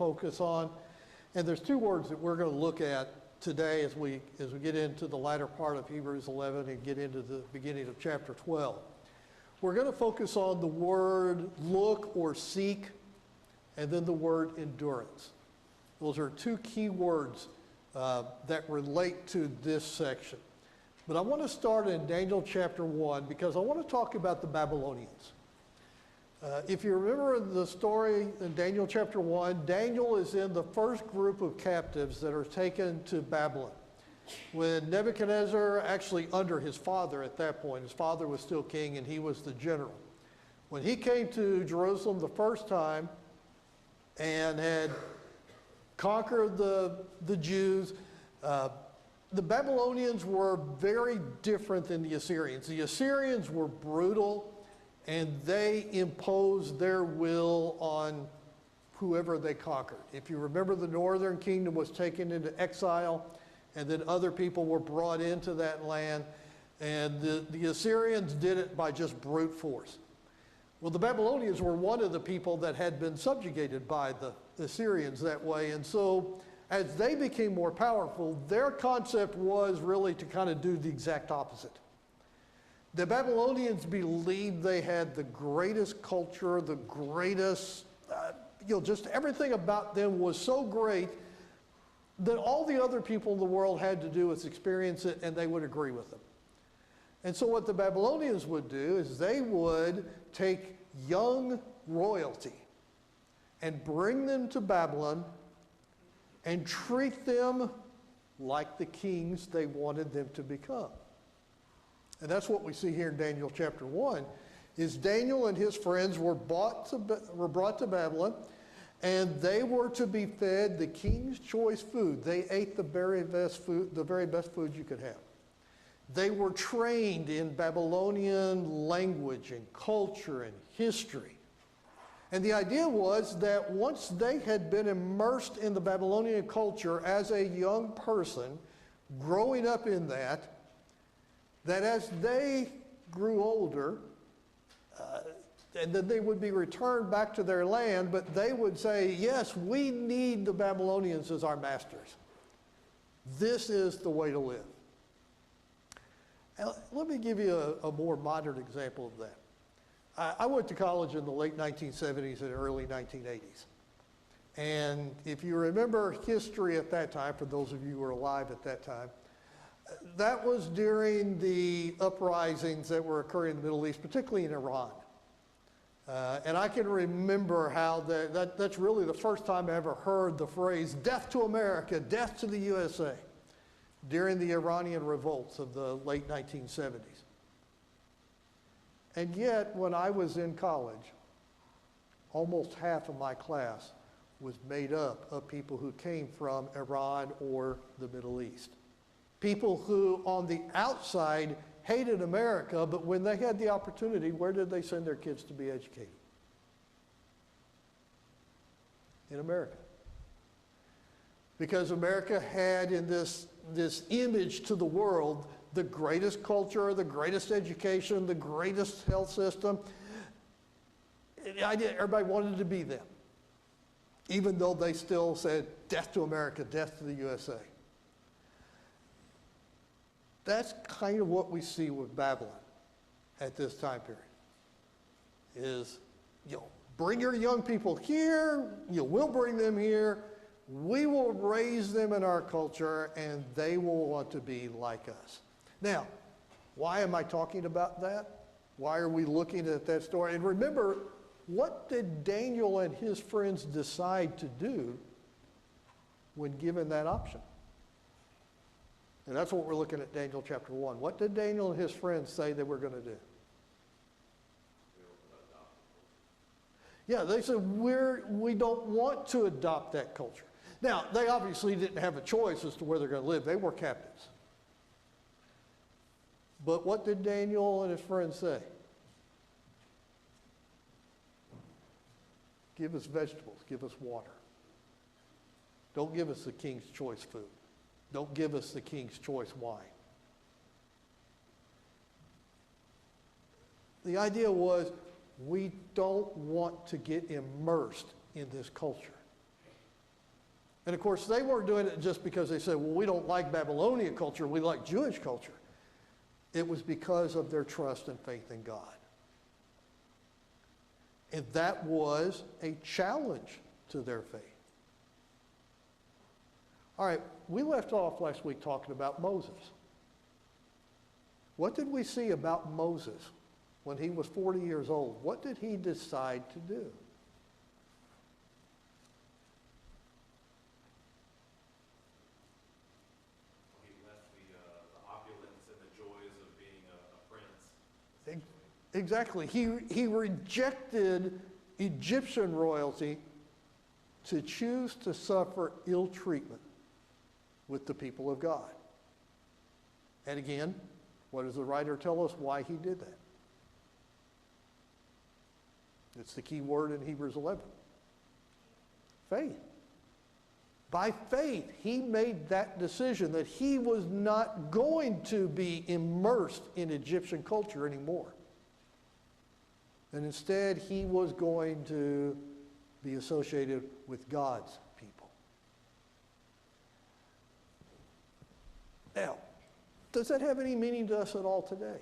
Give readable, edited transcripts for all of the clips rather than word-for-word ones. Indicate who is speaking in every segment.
Speaker 1: focus on. And there's two words that we're going to look at today as we get into the latter part of Hebrews 11 and get into the beginning of chapter 12. We're going to focus on the word look or seek, and then the word endurance. Those are two key words that relate to this section. But I want to start in Daniel chapter 1 because I want to talk about the Babylonians. If you remember the story in Daniel chapter 1, Daniel is in the first group of captives that are taken to Babylon. When Nebuchadnezzar, actually under his father at that point, his father was still king and he was the general. When he came to Jerusalem the first time and had conquered the Jews, the Babylonians were very different than the Assyrians. The Assyrians were brutal, and they imposed their will on whoever they conquered. If you remember, the northern kingdom was taken into exile, and then other people were brought into that land, and the Assyrians did it by just brute force. Well, the Babylonians were one of the people that had been subjugated by the Assyrians that way, and so as they became more powerful, their concept was really to kind of do the exact opposite. The Babylonians believed they had the greatest culture, the greatest, just everything about them was so great that all the other people in the world had to do was experience it and they would agree with them. And so what the Babylonians would do is they would take young royalty and bring them to Babylon and treat them like the kings they wanted them to become. And that's what we see here in Daniel chapter 1, is Daniel and his friends were brought to Babylon, and they were to be fed the king's choice food. They ate the very best food you could have. They were trained in Babylonian language and culture and history. And the idea was that once they had been immersed in the Babylonian culture as a young person, growing up in that as they grew older, and then they would be returned back to their land, but they would say, yes, we need the Babylonians as our masters. This is the way to live. And let me give you a more modern example of that. I went to college in the late 1970s and early 1980s. And if you remember history at that time, for those of you who were alive at that time, that was during the uprisings that were occurring in the Middle East, particularly in Iran. And I can remember how that's really the first time I ever heard the phrase, death to America, death to the USA, during the Iranian revolts of the late 1970s. And yet, when I was in college, almost half of my class was made up of people who came from Iran or the Middle East. People who, on the outside, hated America, but when they had the opportunity, where did they send their kids to be educated? In America. Because America had in this image to the world the greatest culture, the greatest education, the greatest health system. Everybody wanted to be them, even though they still said, death to America, death to the USA. That's kind of what we see with Babylon at this time period. Is, bring your young people here, we'll bring them here, we will raise them in our culture, and they will want to be like us. Now, why am I talking about that? Why are we looking at that story? And remember, what did Daniel and his friends decide to do when given that option? And that's what we're looking at Daniel chapter 1. What did Daniel and his friends say they were going to do? Yeah, they said, we don't want to adopt that culture. Now, they obviously didn't have a choice as to where they're going to live. They were captives. But what did Daniel and his friends say? Give us vegetables, give us water. Don't give us the king's choice food. Don't give us the king's choice wine. The idea was, we don't want to get immersed in this culture. And of course, they weren't doing it just because they said, well, we don't like Babylonian culture, we like Jewish culture. It was because of their trust and faith in God. And that was a challenge to their faith. All right, we left off last week talking about Moses. What did we see about Moses when he was 40 years old? What did he decide to do?
Speaker 2: He left the opulence and the joys of being a prince.
Speaker 1: Exactly. He rejected Egyptian royalty to choose to suffer ill treatment with the people of God. And again, what does the writer tell us why he did that? It's the key word in Hebrews 11. Faith. By faith, he made that decision that he was not going to be immersed in Egyptian culture anymore. And instead, he was going to be associated with God's people. Now, does that have any meaning to us at all today?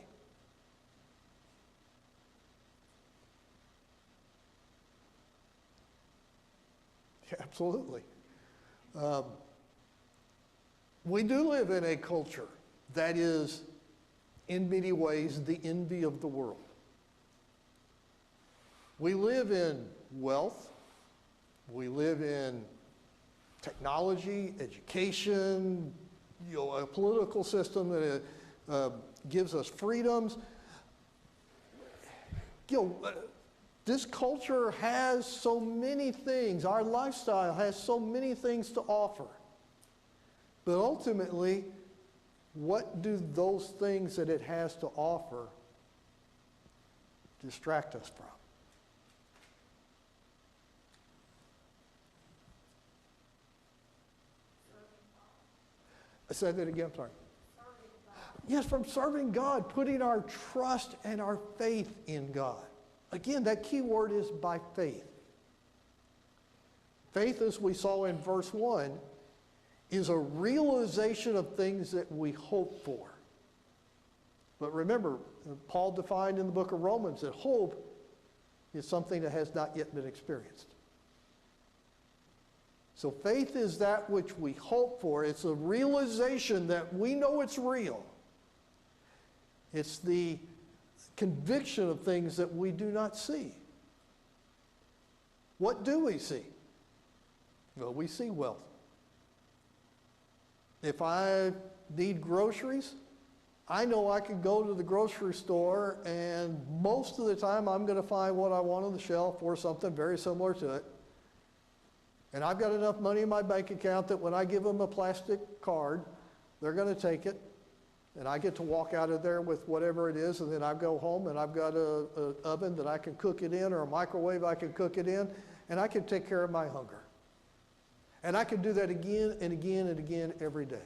Speaker 1: Yeah, absolutely. We do live in a culture that is, in many ways, the envy of the world. We live in wealth. We live in technology, education, a political system that gives us freedoms. This culture has so many things. Our lifestyle has so many things to offer. But ultimately, what do those things that it has to offer distract us from? I said that again, sorry. Yes, from serving God, putting our trust and our faith in God. Again, that key word is by faith. Faith, as we saw in verse 1, is a realization of things that we hope for. But remember, Paul defined in the book of Romans that hope is something that has not yet been experienced. So faith is that which we hope for. It's a realization that we know it's real. It's the conviction of things that we do not see. What do we see? Well, we see wealth. If I need groceries, I know I can go to the grocery store and most of the time I'm going to find what I want on the shelf or something very similar to it. And I've got enough money in my bank account that when I give them a plastic card, they're going to take it. And I get to walk out of there with whatever it is, and then I go home and I've got an oven that I can cook it in or a microwave I can cook it in, and I can take care of my hunger. And I can do that again and again and again every day.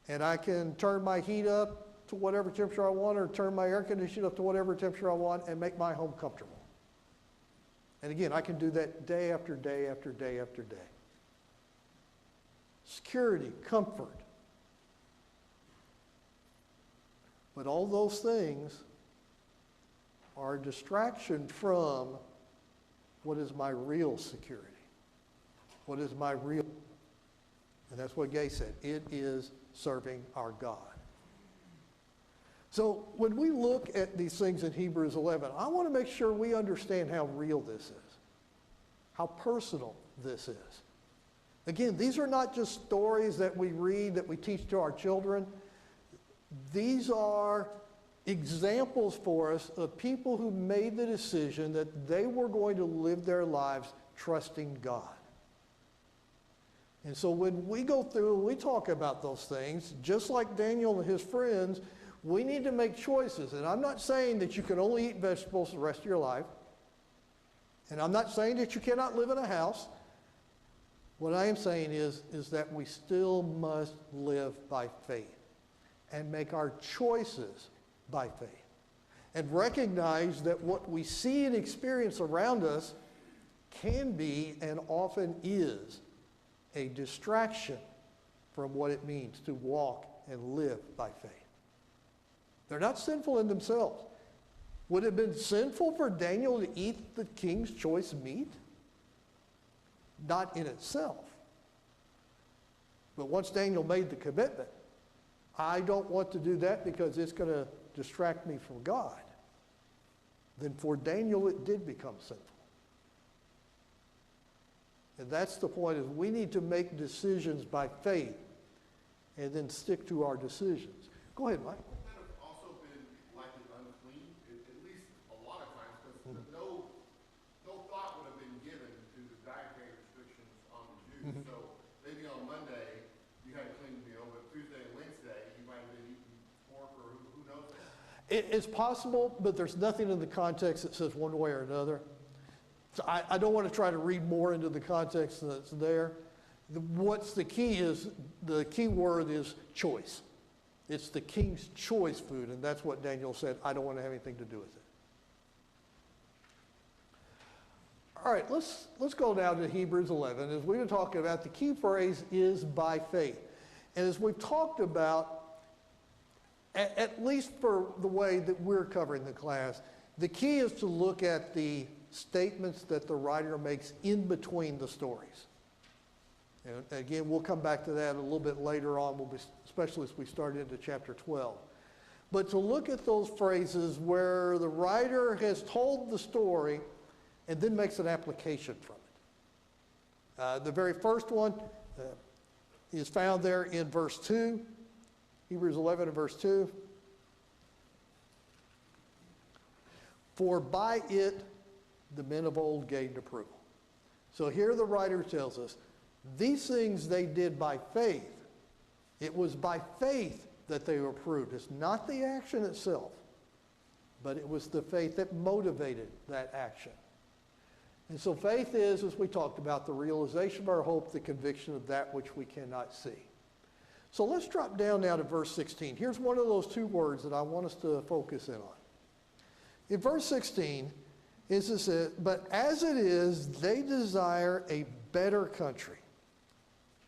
Speaker 1: And I can turn my heat up to whatever temperature I want or turn my air conditioning up to whatever temperature I want and make my home comfortable. And again, I can do that day after day after day after day. Security, comfort. But all those things are a distraction from what is my real security. What is my real... And that's what Gay said. It is serving our God. So when we look at these things in Hebrews 11, I want to make sure we understand how real this is, how personal this is. Again, these are not just stories that we read, that we teach to our children. These are examples for us of people who made the decision that they were going to live their lives trusting God. And so when we go through and we talk about those things, just like Daniel and his friends, we need to make choices. And I'm not saying that you can only eat vegetables the rest of your life. And I'm not saying that you cannot live in a house. What I am saying is that we still must live by faith and make our choices by faith and recognize that what we see and experience around us can be and often is a distraction from what it means to walk and live by faith. They're not sinful in themselves. Would it have been sinful for Daniel to eat the king's choice meat? Not in itself. But once Daniel made the commitment, I don't want to do that because it's going to distract me from God, then for Daniel it did become sinful. And that's the point, is we need to make decisions by faith and then stick to our decisions. Go ahead, Mike.
Speaker 3: Would that have also been likely unclean, at least a lot of times, because no thought would have been given to the dietary restrictions on the Jews. So maybe on Monday you had a clean meal, but Tuesday and Wednesday you might have been eating pork, or who knows what.
Speaker 1: It's possible, but there's nothing in the context that says one way or another. So I don't want to try to read more into the context that's there. What's the key is, the key word is choice. It's the king's choice food, and that's what Daniel said, I don't want to have anything to do with it. All right, let's go now to Hebrews 11. As we were talking about, the key phrase is by faith. And as we've talked about, at least for the way that we're covering the class, the key is to look at the statements that the writer makes in between the stories. And again, we'll come back to that a little bit later on, especially as we start into chapter 12. But to look at those phrases where the writer has told the story and then makes an application from it. The very first one is found there in verse 2, Hebrews 11 and verse 2. For by it the men of old gained approval. So here the writer tells us, these things they did by faith. It was by faith that they were approved. It's not the action itself, but it was the faith that motivated that action. And so faith is, as we talked about, the realization of our hope, the conviction of that which we cannot see. So let's drop down now to verse 16. Here's one of those two words that I want us to focus in on. In verse 16, it says, but as it is, they desire a better country.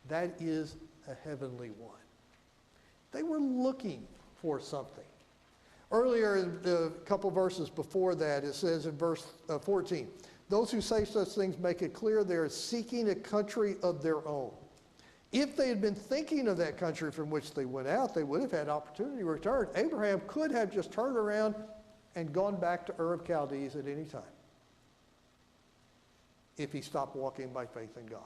Speaker 1: That is a heavenly one. They were looking for something. Earlier, in a couple verses before that, it says in verse 14, those who say such things make it clear they are seeking a country of their own. If they had been thinking of that country from which they went out, they would have had opportunity to return. Abraham could have just turned around and gone back to Ur of Chaldees at any time if he stopped walking by faith in God.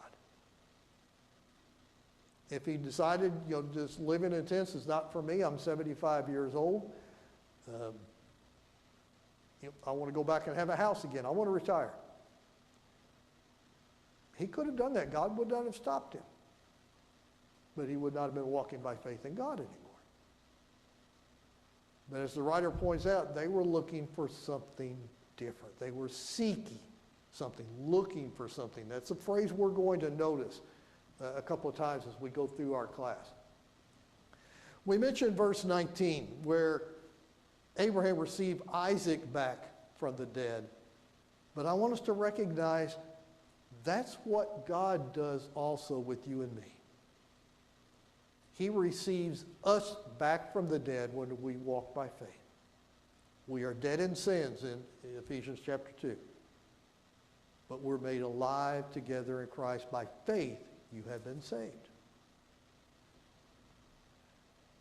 Speaker 1: If he decided, just living in tents is not for me, I'm 75 years old, I want to go back and have a house again, I want to retire. He could have done that. God would not have stopped him. But he would not have been walking by faith in God anymore. But as the writer points out, they were looking for something different. They were seeking something, looking for something. That's a phrase we're going to notice a couple of times as we go through our class. We mentioned verse 19, where Abraham received Isaac back from the dead. But I want us to recognize that's what God does also with you and me. He receives us back from the dead when we walk by faith. We are dead in sins in Ephesians chapter 2. But we're made alive together in Christ. By faith, you have been saved.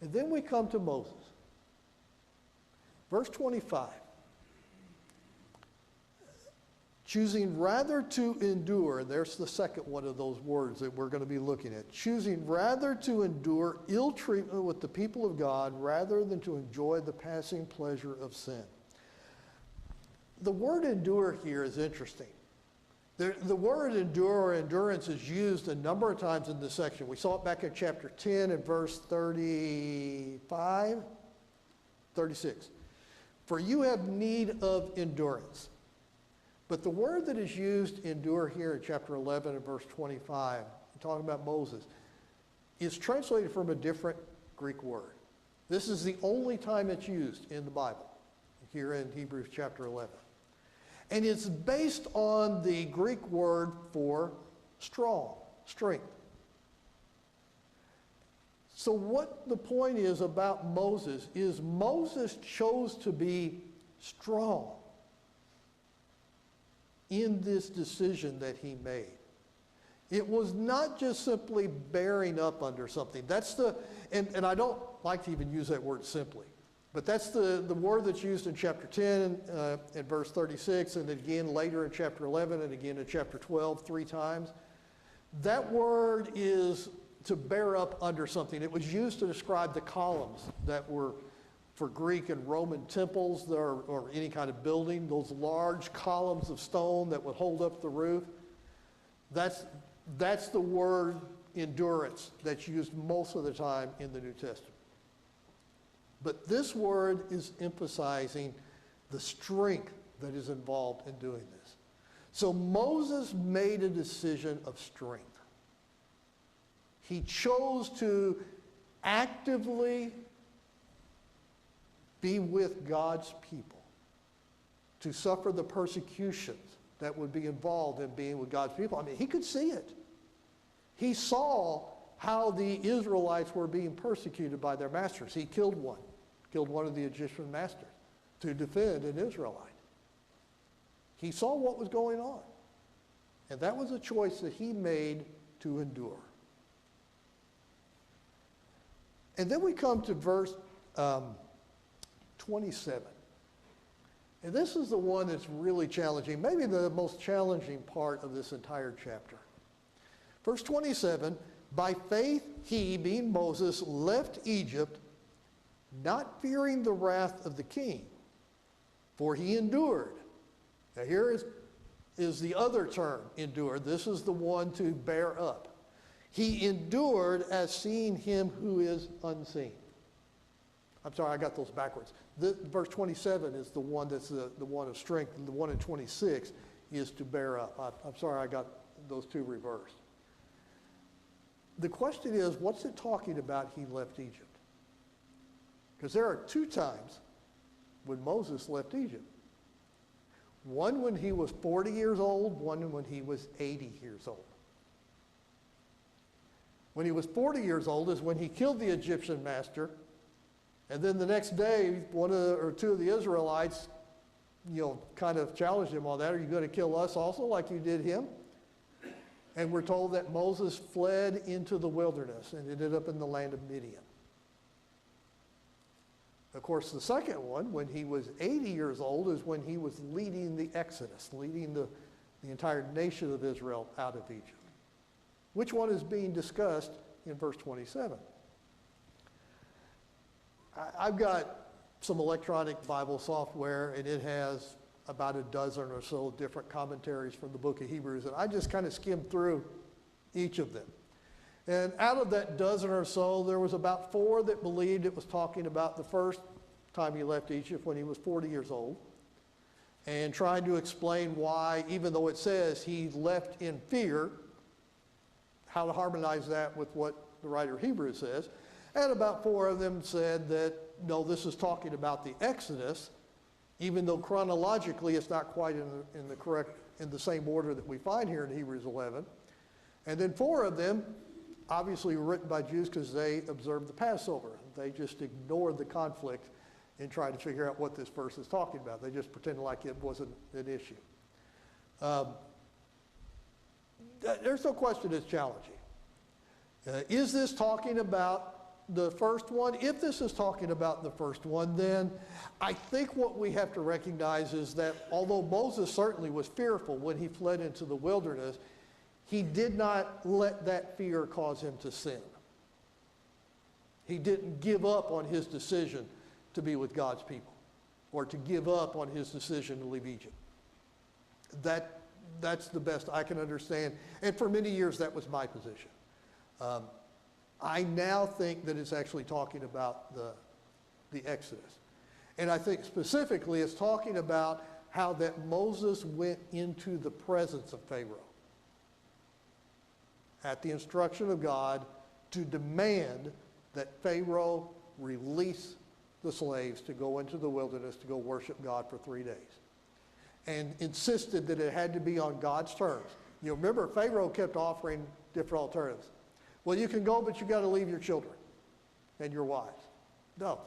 Speaker 1: And then we come to Moses. Verse 25. Choosing rather to endure, and there's the second one of those words that we're going to be looking at. Choosing rather to endure ill treatment with the people of God rather than to enjoy the passing pleasure of sin. The word endure here is interesting. The word endure or endurance is used a number of times in this section. We saw it back in chapter 10 and verse 35, 36. For you have need of endurance. But the word that is used, endure, here in chapter 11 and verse 25, talking about Moses, is translated from a different Greek word. This is the only time it's used in the Bible, here in Hebrews chapter 11. And it's based on the Greek word for strong, strength. So what the point is about Moses is Moses chose to be strong in this decision that he made. It was not just simply bearing up under something. That's the, and I don't like to even use that word simply, but that's the word that's used in chapter 10 and verse 36, and again later in chapter 11 and again in chapter 12 3 times. That word is to bear up under something. It was used to describe the columns that were for Greek and Roman temples or any kind of building, those large columns of stone that would hold up the roof. That's the word endurance that's used most of the time in the New Testament. But this word is emphasizing the strength that is involved in doing this. So Moses made a decision of strength. He chose to actively be with God's people, to suffer the persecutions that would be involved in being with God's people. I mean, he could see it. He saw how the Israelites were being persecuted by their masters. He killed one of the Egyptian masters to defend an Israelite. He saw what was going on. And that was a choice that he made to endure. And then we come to verse 27. And this is the one that's really challenging, maybe the most challenging part of this entire chapter. Verse 27, by faith he, being Moses, left Egypt, not fearing the wrath of the king, for he endured. Now here is the other term, endured. This is the one to bear up. He endured as seeing him who is unseen. I'm sorry, I got those backwards. Verse 27 is the one that's the one of strength, and the one in 26 is to bear up. I'm sorry, I got those two reversed. The question is, what's it talking about he left Egypt? Because there are 2 times when Moses left Egypt. One when he was 40 years old, one when he was 80 years old. When he was 40 years old is when he killed the Egyptian master, and then the next day, one or two of the Israelites, kind of challenged him on that. Are you going to kill us also like you did him? And we're told that Moses fled into the wilderness and ended up in the land of Midian. Of course, the second one, when he was 80 years old, is when he was leading the Exodus, leading the entire nation of Israel out of Egypt. Which one is being discussed in verse 27? I've got some electronic Bible software, and it has about a dozen or so different commentaries from the book of Hebrews, and I just kind of skimmed through each of them. And out of that dozen or so, there was about 4 that believed it was talking about the first time he left Egypt when he was 40 years old, and trying to explain why, even though it says he left in fear, how to harmonize that with what the writer of Hebrews says. And about 4 of them said that, no, this is talking about the Exodus, even though chronologically it's not quite in the same order that we find here in Hebrews 11. And then 4 of them, obviously were written by Jews because they observed the Passover. They just ignored the conflict in trying to figure out what this verse is talking about. They just pretended like it wasn't an issue. There's no question it's challenging. Is this talking about the first one? If this is talking about the first one, then I think what we have to recognize is that although Moses certainly was fearful when he fled into the wilderness, he did not let that fear cause him to sin. He didn't give up on his decision to be with God's people or to give up on his decision to leave Egypt. That's the best I can understand. And for many years, that was my position. I now think that it's actually talking about the Exodus. And I think specifically it's talking about how that Moses went into the presence of Pharaoh at the instruction of God to demand that Pharaoh release the slaves to go into the wilderness to go worship God for 3 days. and insisted that it had to be on God's terms. You remember, Pharaoh kept offering different alternatives. Well, you can go, but you got to leave your children and your wives. No.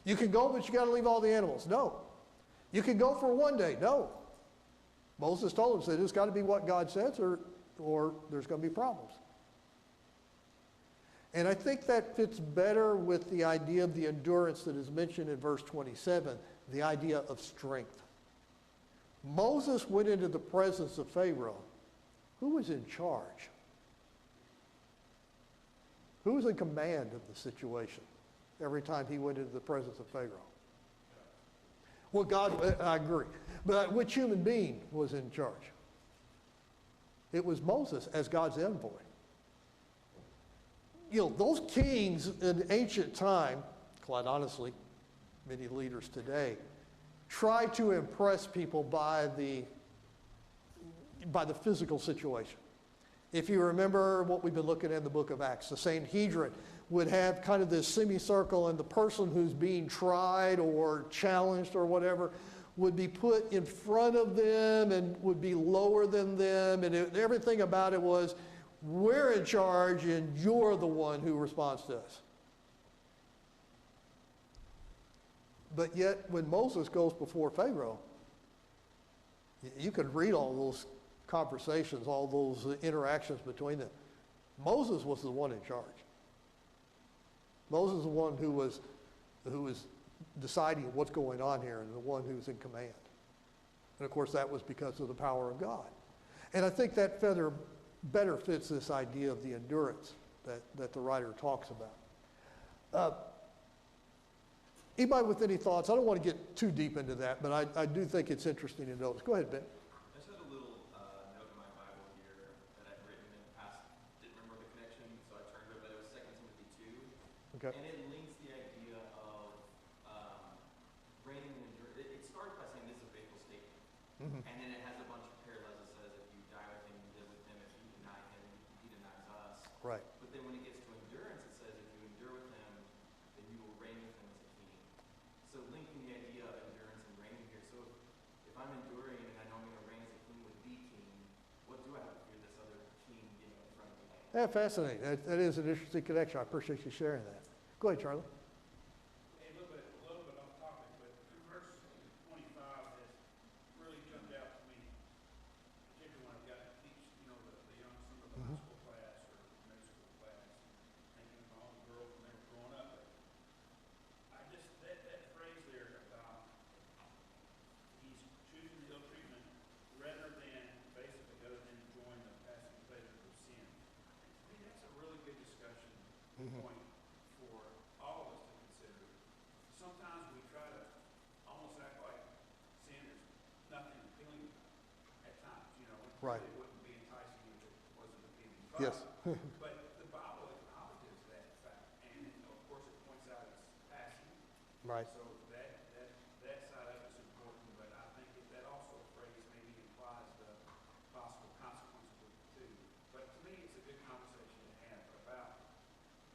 Speaker 1: You can go, but you got to leave all the animals. No. You can go for one day. No. Moses told him, said, it's got to be what God says, or there's going to be problems. And I think that fits better with the idea of the endurance that is mentioned in verse 27, the idea of strength. Moses went into the presence of Pharaoh. Who was in charge? Who was in command of the situation every time he went into the presence of Pharaoh? Well, God, I agree. But which human being was in charge? It was Moses as God's envoy. You know, those kings in ancient time, quite honestly, many leaders today, try to impress people by the physical situation. If you remember what we've been looking at in the book of Acts, the Sanhedrin would have kind of this semicircle, and the person who's being tried or challenged or whatever would be put in front of them and would be lower than them, and everything about it was, we're in charge and you're the one who responds to us. But yet, when Moses goes before Pharaoh, you could read all those conversations, all those interactions between them. Moses was the one in charge. Moses is the one who was deciding what's going on here, and the one who's in command. And of course, that was because of the power of God. And I think that better fits this idea of the endurance that the writer talks about. Anybody with any thoughts? I don't want to get too deep into that, but I do think it's interesting to notice. Go ahead, Ben.
Speaker 2: I just had a little note in my Bible here that I'd written in the past. Didn't remember the connection, so I turned to it, but it was 2 Timothy 2.
Speaker 1: Okay.
Speaker 2: And it links the idea of reigning and endurance. It starts by saying this is a faithful statement.
Speaker 1: Mm-hmm.
Speaker 2: And then it has a bunch of parallels that says if you die with him, you live with him. If you deny him, he denies us.
Speaker 1: Right.
Speaker 2: But then when it gets to endurance, it says if you endure with him, then you will reign with him as a king. So linking the idea of endurance and reigning here. So if I'm enduring and I know I'm going to reign as a king with the king, what do I have to fear this other king getting in front of me?
Speaker 1: Yeah, fascinating. That is an interesting connection. I appreciate you sharing that. Go ahead, Charlie.
Speaker 4: A little bit off topic, but verse 25 has really jumped out to me, particularly when I've got to teach, some of the high school class or middle school class, thinking of all the girls when they were growing up. But that phrase there about he's choosing the ill treatment rather than join the passive pleasure of sin. To me, that's a really good discussion point for all of us to consider. Sometimes we try to almost act like sin is nothing appealing at times.
Speaker 1: Right.
Speaker 4: It wouldn't be enticing if it wasn't appealing.
Speaker 1: Yes.
Speaker 4: But the Bible acknowledges that fact, and of course it points out its passion.
Speaker 1: Right.
Speaker 4: So that side of it's important, but I think that also phrase maybe implies the possible consequences of it too. But to me, it's a good conversation to have about,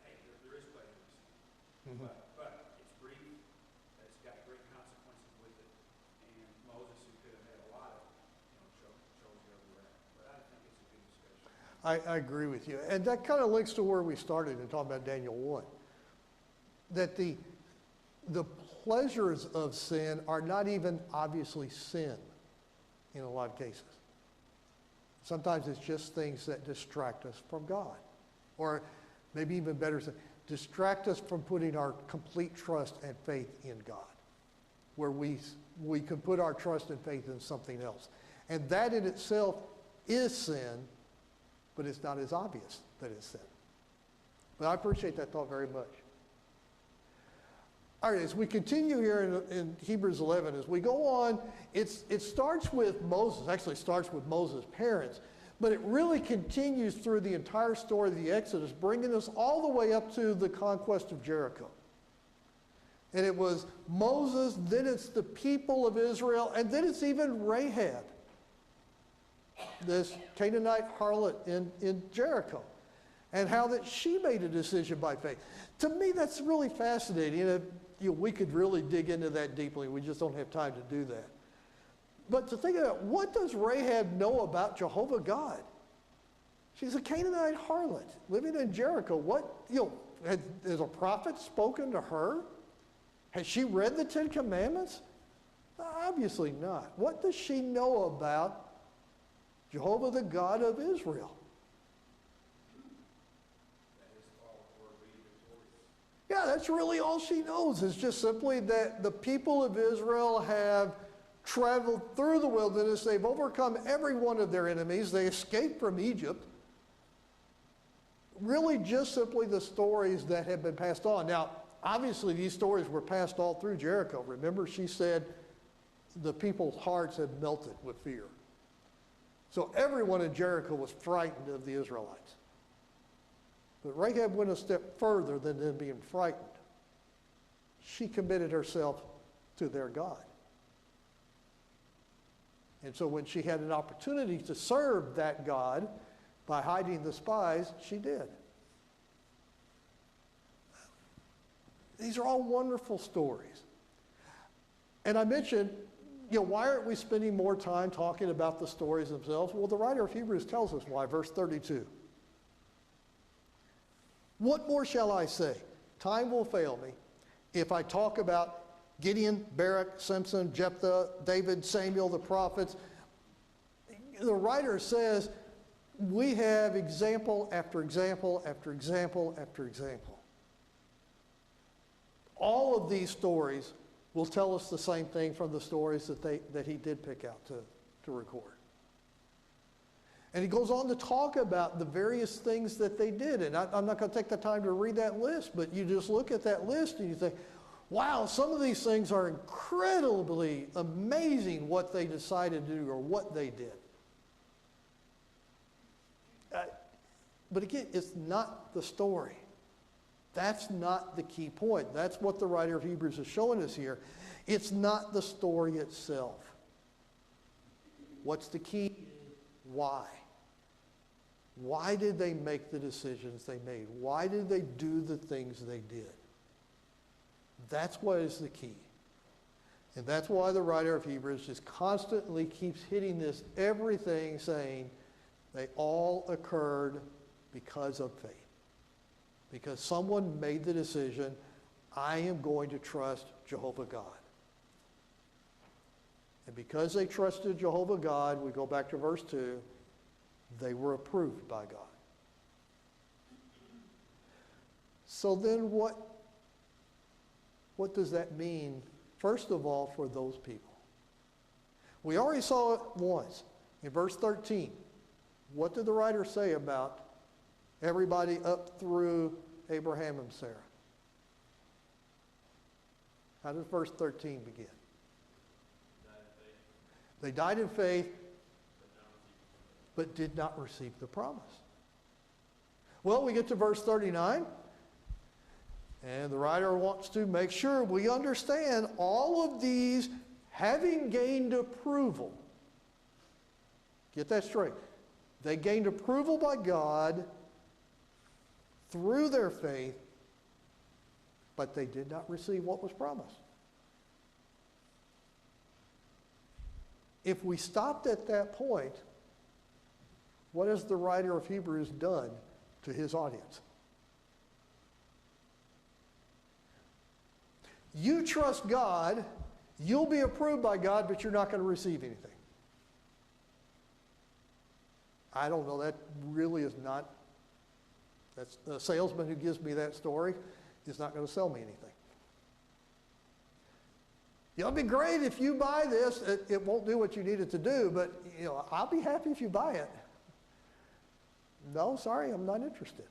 Speaker 4: hey, there is pleasure in sin, but it's brief. It's got great consequences with it, and Moses, who could have had a lot of, chose the other way. But I think it's a good discussion.
Speaker 1: I agree with you. And that kind of links to where we started in talking about Daniel 1. That the pleasures of sin are not even obviously sin in a lot of cases. Sometimes it's just things that distract us from God. Or maybe even better, distract us from putting our complete trust and faith in God. Where we can put our trust and faith in something else. And that in itself is sin, but it's not as obvious that it's sin. But I appreciate that thought very much. All right, as we continue here in Hebrews 11, as we go on, it starts with Moses, actually it starts with Moses' parents, but it really continues through the entire story of the Exodus, bringing us all the way up to the conquest of Jericho. And it was Moses, then it's the people of Israel, and then it's even Rahab, this Canaanite harlot in Jericho, and how that she made a decision by faith. To me, that's really fascinating. We could really dig into that deeply. We just don't have time to do that. But to think about, what does Rahab know about Jehovah God? She's a Canaanite harlot living in Jericho. What, has a prophet spoken to her? Has she read the Ten Commandments? Obviously not. What does she know about Jehovah, the God of Israel? Yeah, that's really all she knows, is just simply that the people of Israel have traveled through the wilderness. They've overcome every one of their enemies. They escaped from Egypt. Really just simply the stories that have been passed on. Now, obviously these stories were passed all through Jericho. Remember, she said the people's hearts had melted with fear. So everyone in Jericho was frightened of the Israelites. But Rahab went a step further than them being frightened. She committed herself to their God. And so when she had an opportunity to serve that God by hiding the spies, she did. These are all wonderful stories. And I mentioned, why aren't we spending more time talking about the stories themselves? Well, the writer of Hebrews tells us why, verse 32. What more shall I say? Time will fail me if I talk about Gideon, Barak, Samson, Jephthah, David, Samuel, the prophets. The writer says we have example after example after example after example. All of these stories will tell us the same thing from the stories that he did pick out to record. And he goes on to talk about the various things that they did. And I'm not going to take the time to read that list, but you just look at that list and you think, wow, some of these things are incredibly amazing what they decided to do or what they did. But again, it's not the story. That's not the key point. That's what the writer of Hebrews is showing us here. It's not the story itself. What's the key? Why? Why did they make the decisions they made? Why did they do the things they did? That's what is the key. And that's why the writer of Hebrews just constantly keeps hitting this everything, saying they all occurred because of faith. Because someone made the decision, I am going to trust Jehovah God. And because they trusted Jehovah God, we go back to verse 2, they were approved by God. So then what does that mean, first of all, for those people? We already saw it once in verse 13. What did the writer say about everybody up through Abraham and Sarah? How does verse 13begin? They died in faith, but did not receive the promise. Well, we get to verse 39, and the writer wants to make sure we understand all of these having gained approval. Get that straight. They gained approval by God through their faith, but they did not receive what was promised. If we stopped at that point, what has the writer of Hebrews done to his audience? You trust God, you'll be approved by God, but you're not going to receive anything. I don't know, that really is not, that's the salesman who gives me that story is not going to sell me anything. It'll be great if you buy this. It won't do what you need it to do, but I'll be happy if you buy it. No, sorry, I'm not interested.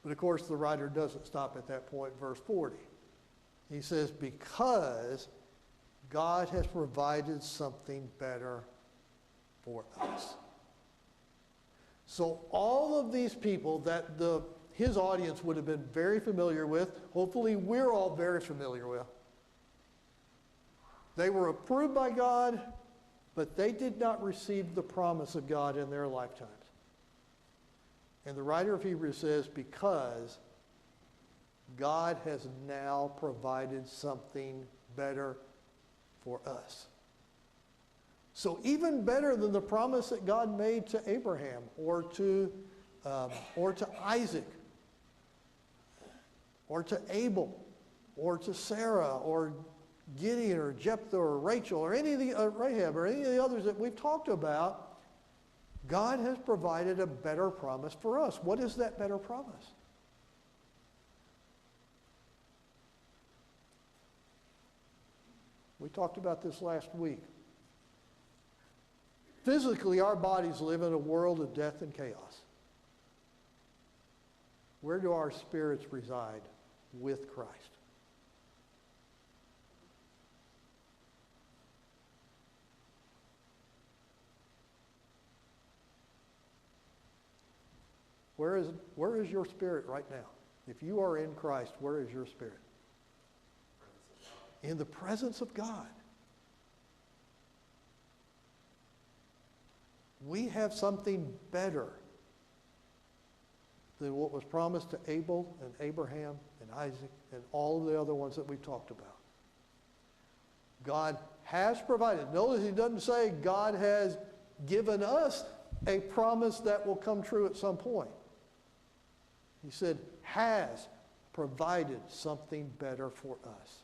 Speaker 1: But of course, the writer doesn't stop at that point, verse 40. He says, because God has provided something better for us. So all of these people that his audience would have been very familiar with, hopefully we're all very familiar with, they were approved by God, but they did not receive the promise of God in their lifetimes. And the writer of Hebrews says, because God has now provided something better for us. So even better than the promise that God made to Abraham or to Isaac or to Abel or to Sarah or Gideon or Jephthah or Rachel or any of the Rahab or any of the others that we've talked about, God has provided a better promise for us. What is that better promise? We talked about this last week. Physically, our bodies live in a world of death and chaos. Where do our spirits reside with Christ? Where is your spirit right now? If you are in Christ, where is your spirit? In the presence of God. We have something better than what was promised to Abel and Abraham and Isaac and all of the other ones that we've talked about. God has provided. Notice he doesn't say God has given us a promise that will come true at some point. He said, has provided something better for us.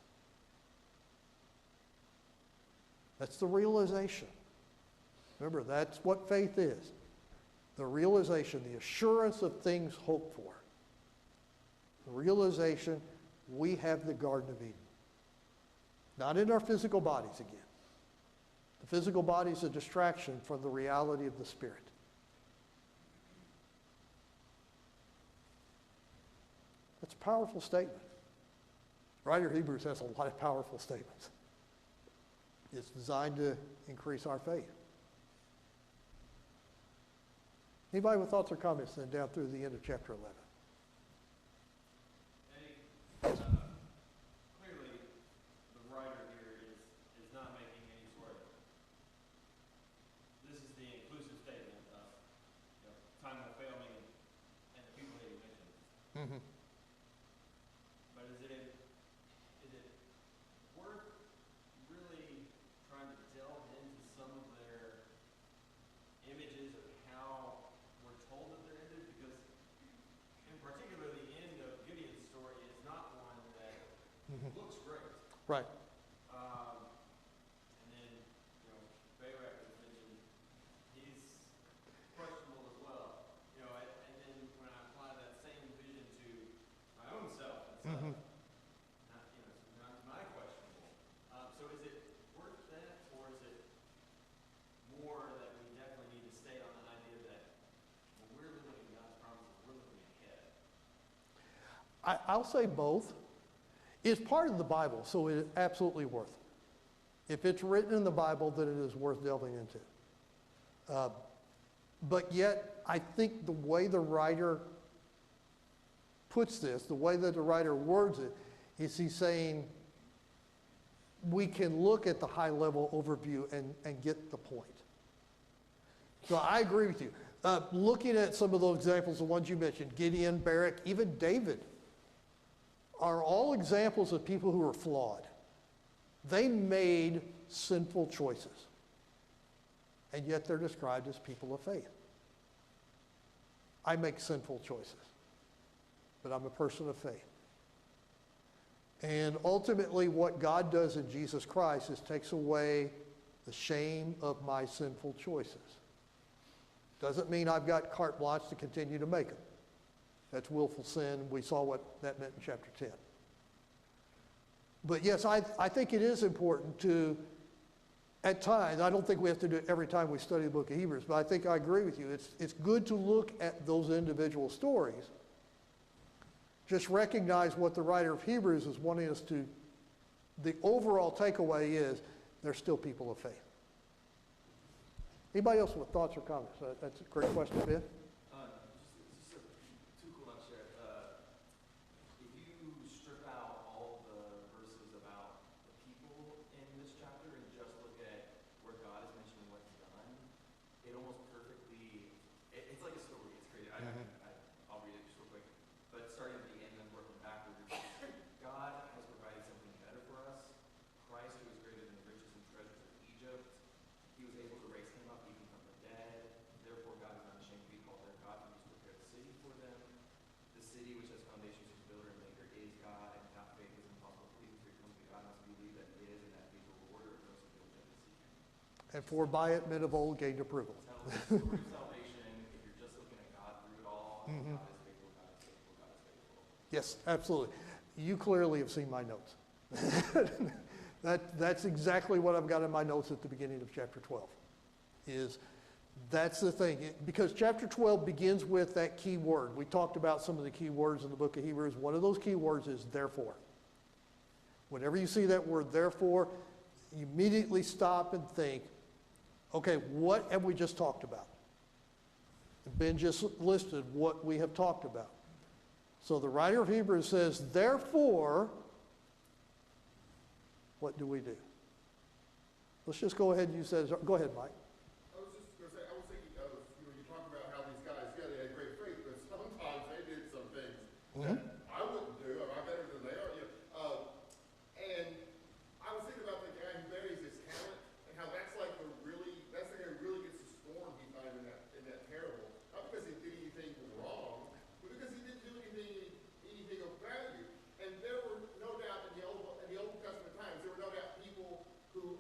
Speaker 1: That's the realization. Remember, that's what faith is. The realization, the assurance of things hoped for. The realization we have the Garden of Eden. Not in our physical bodies again. The physical body is a distraction from the reality of the Spirit. That's a powerful statement. The writer of Hebrews has a lot of powerful statements. It's designed to increase our faith. Anybody with thoughts or comments then down through the end of chapter 11?
Speaker 2: Clearly, the writer here is not making any sort of, this is the inclusive statement of, time will fail me and the people that he mentioned.
Speaker 1: Mm-hmm.
Speaker 2: But is it worth really trying to delve into some of their images of how we're told that they're ended? Because in particular, the end of Gideon's story is not one that looks great.
Speaker 1: Right.
Speaker 2: And then, Barak was mentioned, he's questionable as well. And then when I apply that same vision to my own self, it's like, not my questionable. So is it worth that, or is it more that we definitely need to stay on the idea that when we're living in God's promises, we're looking ahead?
Speaker 1: I'll say both. It's part of the Bible, so it is absolutely worth it. If it's written in the Bible, then it is worth delving into. But yet, I think the way the writer puts this, the way that the writer words it, is he's saying we can look at the high-level overview and get the point. So I agree with you. Looking at some of those examples, the ones you mentioned, Gideon, Barak, even David, are all examples of people who are flawed. They made sinful choices. And yet they're described as people of faith. I make sinful choices, but I'm a person of faith. And ultimately what God does in Jesus Christ is takes away the shame of my sinful choices. Doesn't mean I've got carte blanche to continue to make them. That's willful sin. We saw what that meant in chapter 10. But yes, I think it is important to, at times, I don't think we have to do it every time we study the book of Hebrews, but I think I agree with you. It's good to look at those individual stories. Just recognize what the writer of Hebrews is wanting us to, the overall takeaway is they're still people of faith. Anybody else with thoughts or comments? That's a great question, Ben.
Speaker 2: Just two cool nuts here. If you strip out all the verses about the people in this chapter and just look at where God is mentioning what's done, it almost perfectly, it's like a story. It's crazy. I'll read it just real quick. But starting at the end and working backwards, God has provided something better for us. Christ, who is greater than the riches and treasures of Egypt, he was able he which has foundations, whose builder and maker is God, and without faith it is impossible to please him, for he comes to God unless we believe that he is, and that he is a rewarder of those who diligently seek him.
Speaker 1: And for by it men of old gained approval.
Speaker 2: Tell the story of salvation, if you're just looking at God through it all,
Speaker 1: Mhm.
Speaker 2: God is faithful, God is faithful, God is faithful.
Speaker 1: Yes, absolutely. You clearly have seen my notes. That's exactly what I've got in my notes at the beginning of chapter 12. That's the thing. Because chapter 12 begins with that key word. We talked about some of the key words in the book of Hebrews. One of those key words is therefore. Whenever you see that word therefore, you immediately stop and think, okay, what have we just talked about? Ben just listed what we have talked about. So the writer of Hebrews says, therefore, what do we do? Let's just go ahead and use that. Go ahead, Mike.
Speaker 3: I was just going to say, I was thinking of, you talk about how these guys, yeah, they had great faith, but sometimes they did some things that I wouldn't do. Am I better than they are? And I was thinking about the guy who buries his talent and how that's like that's the guy who really gets the scorn he finds in that parable. Not because he did anything wrong, but because he didn't do anything of value. And there were no doubt in the Old Testament times, there were no doubt people who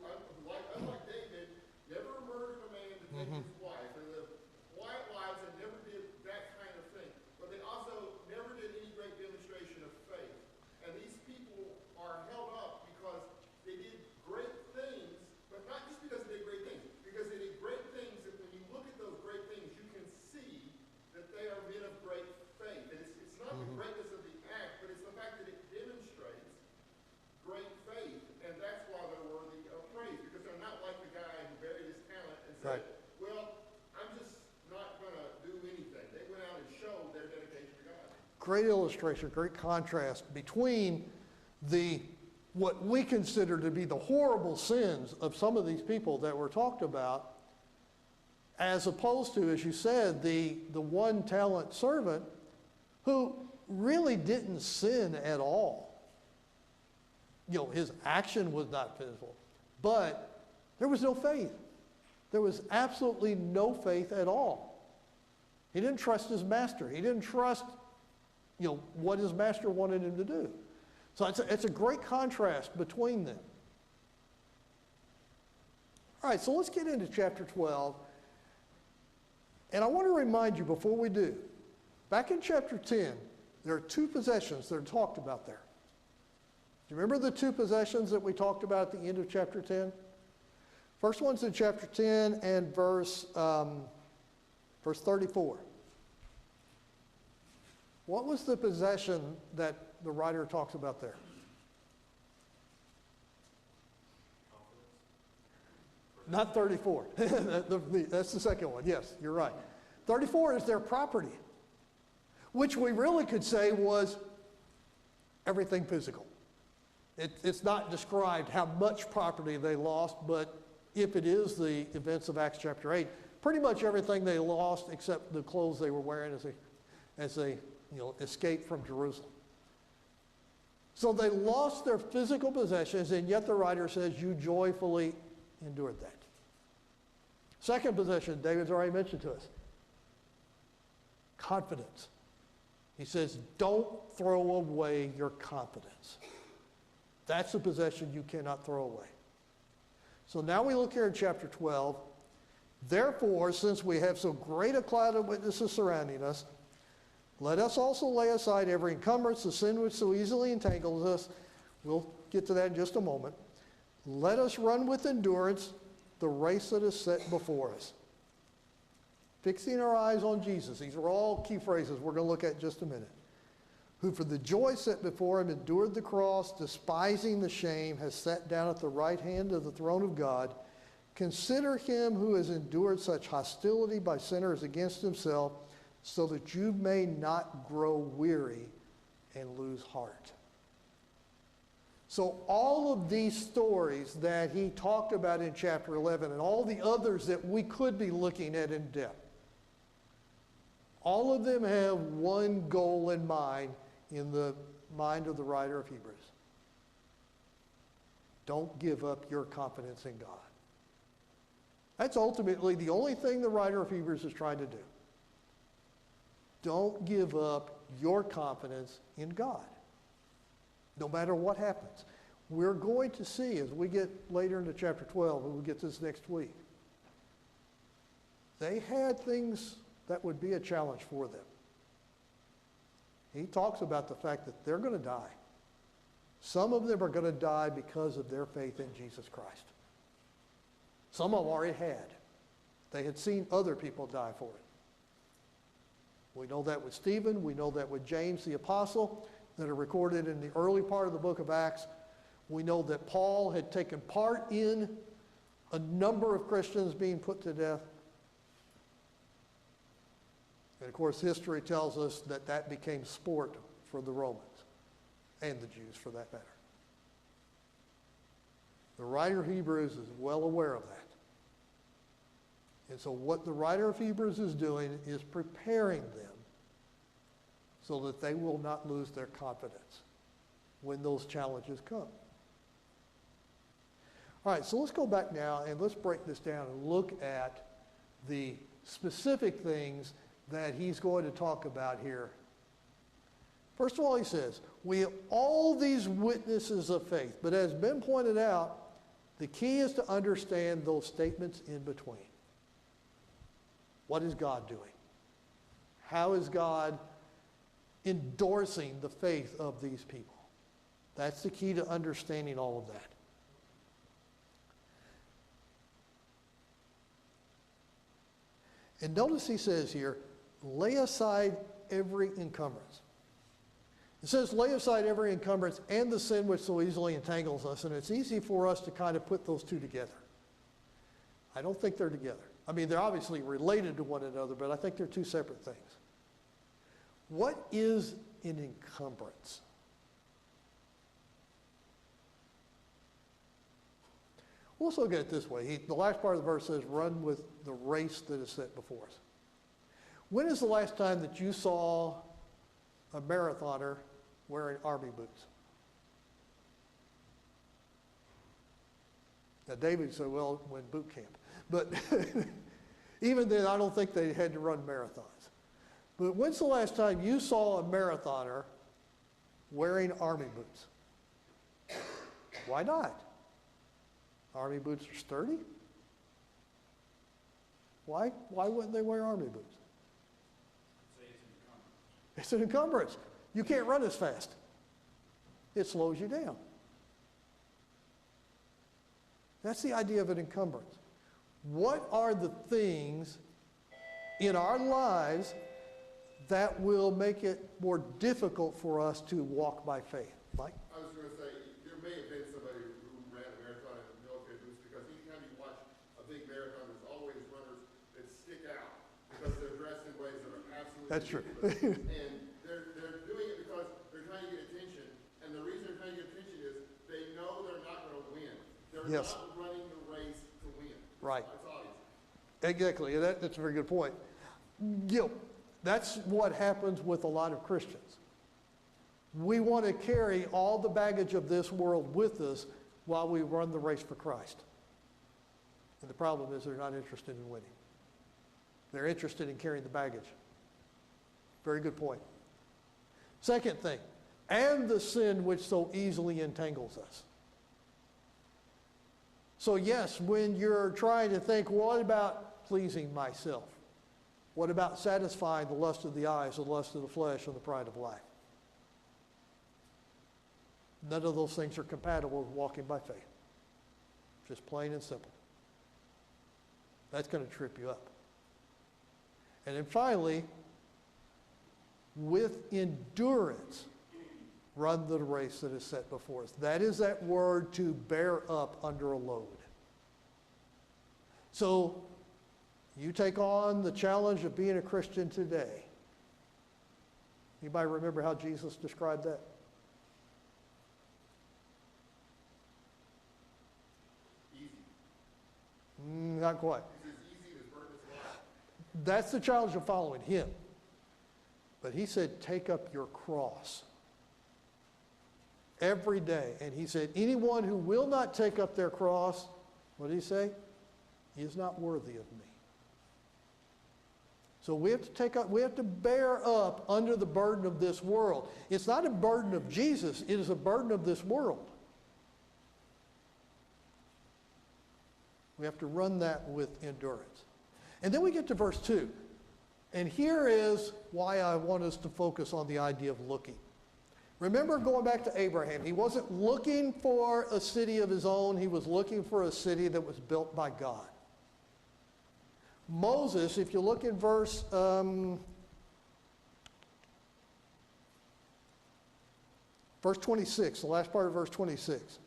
Speaker 3: unlike David, never murdered a man to take his wife, and lived quiet lives and never did that kind of thing. But they also never did any great demonstration of faith. And these people are held up because they did great things, but not just because they did great things, because they did great things that when you look at those great things, you can see that they are men of great faith. And it's not the greatness of the act, but it's the fact that it demonstrates great faith. And that's why they're worthy of praise, because they're not like the guy who buried his talent and said,
Speaker 1: Right.
Speaker 3: well, I'm just not going to do anything. They went out and showed their dedication to God.
Speaker 1: Great illustration, great contrast between what we consider to be the horrible sins of some of these people that were talked about, as opposed to, as you said, the one talent servant who really didn't sin at all. His action was not visible, but there was no faith. There was absolutely no faith at all. He didn't trust his master. He didn't trust, what his master wanted him to do. So it's a great contrast between them. All right, so let's get into chapter 12. And I want to remind you before we do, back in chapter 10, there are two possessions that are talked about there. Do you remember the two possessions that we talked about at the end of chapter 10? First one's in chapter 10 and verse 34. What was the possession that the writer talks about there? Not 34. That's the second one. Yes, you're right. 34 is their property, which we really could say was everything physical. It's not described how much property they lost, but if it is the events of Acts chapter 8, pretty much everything they lost except the clothes they were wearing as they escaped from Jerusalem. So they lost their physical possessions, and yet the writer says, you joyfully endured that. Second possession, David's already mentioned to us. Confidence. He says, don't throw away your confidence. That's a possession you cannot throw away. So now we look here in chapter 12. Therefore, since we have so great a cloud of witnesses surrounding us, let us also lay aside every encumbrance, the sin which so easily entangles us. We'll get to that in just a moment. Let us run with endurance the race that is set before us. Fixing our eyes on Jesus. These are all key phrases we're going to look at in just a minute. Who for the joy set before him endured the cross, despising the shame, has sat down at the right hand of the throne of God. Consider him who has endured such hostility by sinners against himself, so that you may not grow weary and lose heart. So all of these stories that he talked about in chapter 11 and all the others that we could be looking at in depth, all of them have one goal in mind in the mind of the writer of Hebrews. Don't give up your confidence in God. That's ultimately the only thing the writer of Hebrews is trying to do. Don't give up your confidence in God, no matter what happens. We're going to see as we get later into chapter 12, and we'll get this next week, they had things that would be a challenge for them. He talks about the fact that they're going to die. Some of them are going to die because of their faith in Jesus Christ. Some of them already had. They had seen other people die for it. We know that with Stephen. We know that with James the Apostle, that are recorded in the early part of the book of Acts. We know that Paul had taken part in a number of Christians being put to death. And of course, history tells us that that became sport for the Romans and the Jews for that matter. The writer of Hebrews is well aware of that. And so what the writer of Hebrews is doing is preparing them so that they will not lose their confidence when those challenges come. All right, so let's go back now and let's break this down and look at the specific things that he's going to talk about here. First of all, he says, we have all these witnesses of faith. But as Ben pointed out, the key is to understand those statements in between. What is God doing? How is God endorsing the faith of these people? That's the key to understanding all of that. And notice he says here, lay aside every encumbrance. It says lay aside every encumbrance and the sin which so easily entangles us. And it's easy for us to kind of put those two together. I don't think they're together. I mean, they're obviously related to one another, but I think they're two separate things. What is an encumbrance? Well, let's look at it this way. The last part of the verse says, run with the race that is set before us. When is the last time that you saw a marathoner wearing army boots? Now, David said, well, when boot camp. But even then, I don't think they had to run marathons. But when's the last time you saw a marathoner wearing army boots? Why not? Army boots are sturdy. Why wouldn't they wear army boots? It's an encumbrance. You can't run as fast. It slows you down. That's the idea of an encumbrance. What are the things in our lives that will make it more difficult for us to walk by faith? Mike?
Speaker 3: I was going to say, there may have been somebody who ran a marathon in the military boots, because anytime you watch a big marathon, there's always runners that stick out because they're dressed in ways that are absolutely
Speaker 1: That's true.
Speaker 3: And they're doing it because they're trying to get attention. And the reason they're trying to get attention is they know they're not going to win. They're
Speaker 1: Yes.
Speaker 3: not running the race to win.
Speaker 1: Right.
Speaker 3: That's obvious.
Speaker 1: Exactly. That's a very good point. That's what happens with a lot of Christians. We want to carry all the baggage of this world with us while we run the race for Christ. And the problem is they're not interested in winning. They're interested in carrying the baggage. Very good point. Second thing, and the sin which so easily entangles us. So yes, when you're trying to think, what about pleasing myself? What about satisfying the lust of the eyes, the lust of the flesh, and the pride of life? None of those things are compatible with walking by faith. Just plain and simple. That's going to trip you up. And then finally, with endurance, run the race that is set before us. That is that word to bear up under a load. So, you take on the challenge of being a Christian today. Anybody remember how Jesus described that?
Speaker 3: Easy.
Speaker 1: Not quite.
Speaker 3: It's as easy as burden is light.
Speaker 1: That's the challenge of following him. But he said, take up your cross every day. And he said, anyone who will not take up their cross, what did he say? He is not worthy of me. So we have to take up, we have to bear up under the burden of this world. It's not a burden of Jesus, it is a burden of this world. We have to run that with endurance. And then we get to verse 2. And here is why I want us to focus on the idea of looking. Remember going back to Abraham, he wasn't looking for a city of his own, he was looking for a city that was built by God. Moses, if you look in verse 26, the last part of verse 26.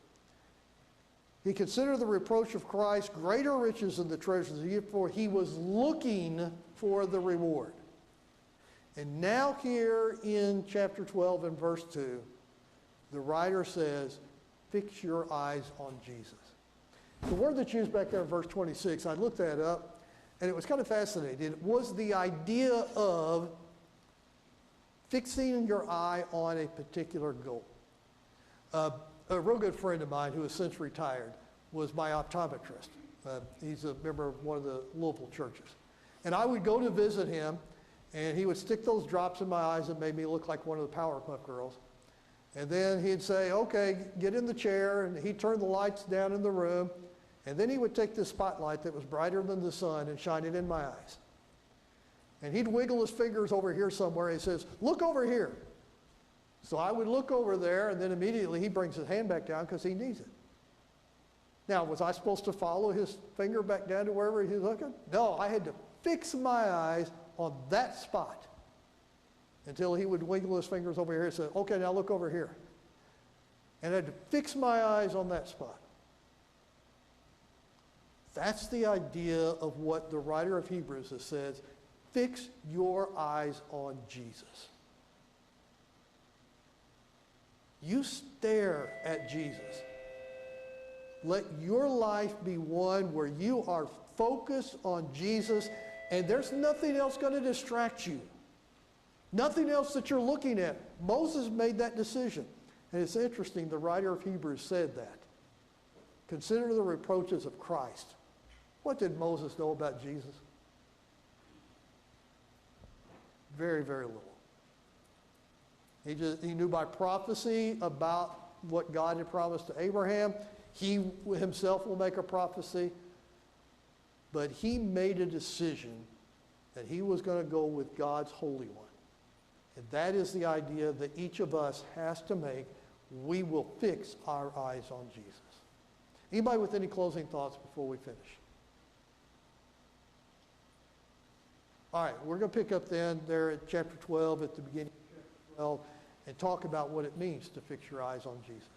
Speaker 1: He considered the reproach of Christ greater riches than the treasures of Egypt, for he was looking for the reward. And now here in chapter 12 and verse 2, the writer says, fix your eyes on Jesus. The word that's used back there in verse 26, I looked that up, and it was kind of fascinating. It was the idea of fixing your eye on a particular goal. A real good friend of mine who has since retired was my optometrist. He's a member of one of the Louisville churches. And I would go to visit him, and he would stick those drops in my eyes that made me look like one of the Powerpuff Girls. And then he'd say, okay, get in the chair, and he'd turn the lights down in the room, and then he would take this spotlight that was brighter than the sun and shine it in my eyes. And he'd wiggle his fingers over here somewhere, and he says, look over here. So I would look over there, and then immediately he brings his hand back down because he needs it. Now, was I supposed to follow his finger back down to wherever he was looking? No, I had to fix my eyes on that spot until he would wiggle his fingers over here and say, okay, now look over here. And I had to fix my eyes on that spot. That's the idea of what the writer of Hebrews has said. Fix your eyes on Jesus. You stare at Jesus. Let your life be one where you are focused on Jesus, and there's nothing else going to distract you. Nothing else that you're looking at. Moses made that decision. And it's interesting, the writer of Hebrews said that. Consider the reproaches of Christ. What did Moses know about Jesus? Very, very little. He knew by prophecy about what God had promised to Abraham. He himself will make a prophecy. But he made a decision that he was going to go with God's Holy One. And that is the idea that each of us has to make. We will fix our eyes on Jesus. Anybody with any closing thoughts before we finish? All right, we're going to pick up then there at chapter 12, at the beginning of chapter 12, and talk about what it means to fix your eyes on Jesus.